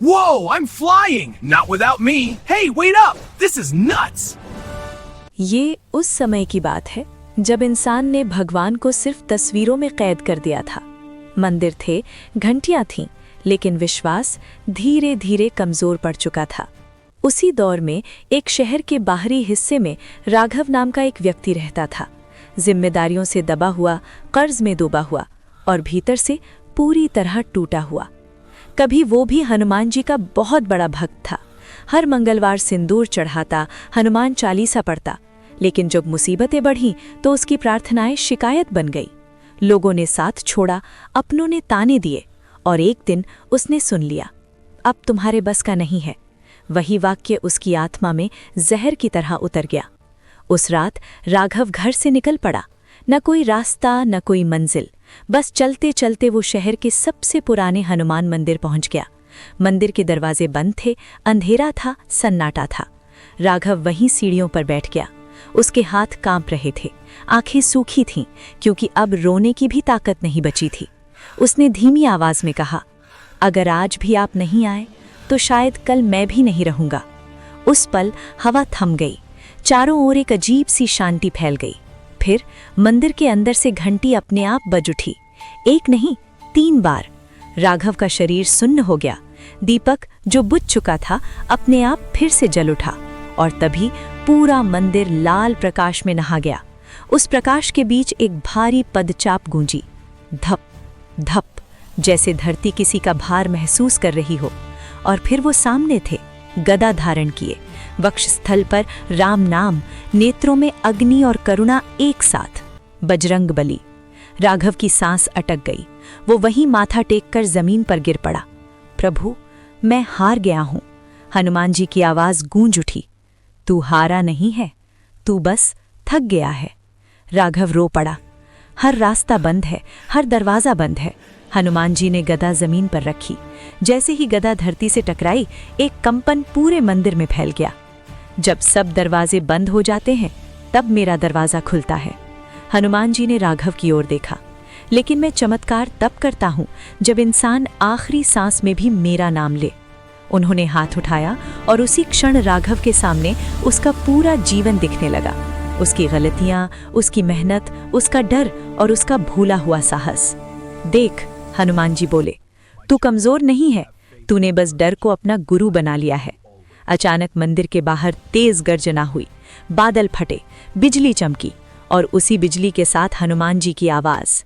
Whoa, I'm flying! Not without me! Hey, wait up! This is nuts! ये उस समय की बात है जब इंसान ने भगवान को सिर्फ तस्वीरों में कैद कर दिया था। मंदिर थे, घंटियां थीं, लेकिन विश्वास धीरे धीरे कमजोर पड़ चुका था। उसी दौर में एक शहर के बाहरी हिस्से में राघव नाम का एक व्यक्ति रहता था। जिम्मेदारियों से दबा हुआ, कर्ज में डूबा हुआ और भीतर से पूरी तरह टूटा हुआ। कभी वो भी हनुमान जी का बहुत बड़ा भक्त था। हर मंगलवार सिंदूर चढ़ाता, हनुमान चालीसा पढ़ता। लेकिन जब मुसीबतें बढ़ीं तो उसकी प्रार्थनाएं शिकायत बन गई। लोगों ने साथ छोड़ा, अपनों ने ताने दिए और एक दिन उसने सुन लिया, अब तुम्हारे बस का नहीं है। वही वाक्य उसकी आत्मा में जहर की तरह उतर गया। उस रात राघव घर से निकल पड़ा। न कोई रास्ता, न कोई मंजिल, बस चलते चलते वो शहर के सबसे पुराने हनुमान मंदिर पहुंच गया। मंदिर के दरवाजे बंद थे, अंधेरा था, सन्नाटा था। राघव वहीं सीढ़ियों पर बैठ गया। उसके हाथ कांप रहे थे, आंखें सूखी थीं, क्योंकि अब रोने की भी ताकत नहीं बची थी। उसने धीमी आवाज में कहा, अगर आज भी आप नहीं आए तो शायद कल मैं भी नहीं रहूंगा। उस पल हवा थम गई, चारों ओर एक अजीब सी शांति फैल गई। फिर मंदिर के अंदर से घंटी अपने आप बज उठी, एक नहीं 3 बार। राघव का शरीर सुन्न हो गया। दीपक जो बुझ चुका था अपने आप फिर से जल उठा और तभी पूरा मंदिर लाल प्रकाश में नहा गया। उस प्रकाश के बीच एक भारी पदचाप गूंजी, धप धप, जैसे धरती किसी का भार महसूस कर रही हो। और फिर वो सामने थे, गदा धारण किए, वक्षस्थल पर राम नाम, नेत्रों में अग्नि और करुणा एक साथ, बजरंग बली। राघव की सांस अटक गई। वो वहीं माथा टेककर जमीन पर गिर पड़ा। प्रभु, मैं हार गया हूं। हनुमान जी की आवाज गूंज उठी, तू हारा नहीं है, तू बस थक गया है। राघव रो पड़ा। हर रास्ता बंद है, हर दरवाजा बंद है। हनुमान जी ने गदा जमीन पर रखी। जैसे ही गदा धरती से टकराई, एक कंपन पूरे मंदिर में फैल गया। जब सब दरवाजे बंद हो जाते हैं तब मेरा दरवाजा खुलता है। हनुमान जी ने राघव की ओर देखा, लेकिन मैं चमत्कार तब करता हूं जब इंसान आखिरी सांस में भी मेरा नाम ले। उन्होंने हाथ उठाया और उसी क्षण राघव के सामने उसका पूरा जीवन दिखने लगा। उसकी गलतियां, उसकी मेहनत, उसका डर और उसका भूला हुआ साहस। देख, हनुमान जी बोले, तू कमजोर नहीं है, तूने बस डर को अपना गुरु बना लिया है। अचानक मंदिर के बाहर तेज गर्जना हुई, बादल फटे, बिजली चमकी और उसी बिजली के साथ हनुमान जी की आवाज,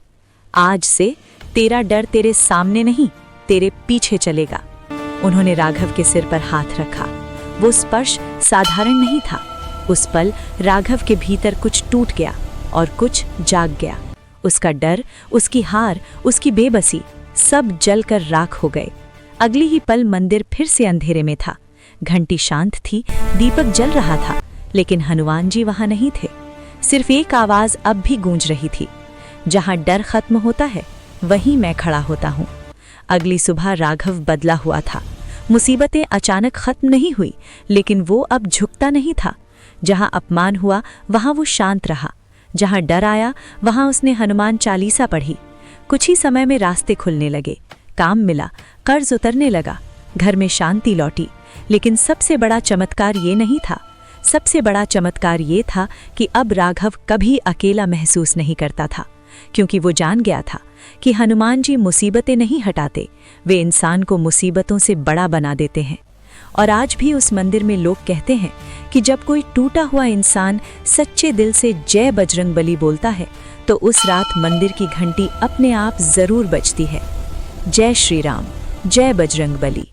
आज से तेरा डर तेरे सामने नहीं, तेरे पीछे चलेगा। उन्होंने राघव के सिर पर हाथ रखा। वो स्पर्श साधारण नहीं था। उस पल राघव के भीतर कुछ टूट गया और कुछ जाग गया। उसका डर, उसकी हार, उसकी बेबसी, सब जलकर राख हो गए। अगली ही पल मंदिर फिर से अंधेरे में था। घंटी शांत थी, दीपक जल रहा था, लेकिन हनुमान जी वहां नहीं थे। सिर्फ एक आवाज अब भी गूंज रही थी, जहां डर खत्म होता है वहीं मैं खड़ा होता हूं। अगली सुबह राघव बदला हुआ था। मुसीबतें अचानक खत्म नहीं हुई, लेकिन वो अब झुकता नहीं था। जहां अपमान हुआ वहां वो शांत रहा। जहां डर आया वहां उसने हनुमान चालीसा पढ़ी। कुछ ही समय में रास्ते खुलने लगे, काम मिला, कर्ज उतरने लगा, घर में शांति लौटी। लेकिन सबसे बड़ा चमत्कार ये नहीं था। सबसे बड़ा चमत्कार ये था कि अब राघव कभी अकेला महसूस नहीं करता था, क्योंकि वो जान गया था कि हनुमान जी मुसीबतें नहीं हटाते, वे इंसान को मुसीबतों से बड़ा बना देते हैं। और आज भी उस मंदिर में लोग कहते हैं कि जब कोई टूटा हुआ इंसान सच्चे दिल से जय बजरंग बली बोलता है तो उस रात मंदिर की घंटी अपने आप जरूर बजती है। जय श्री राम, जय बजरंग बली।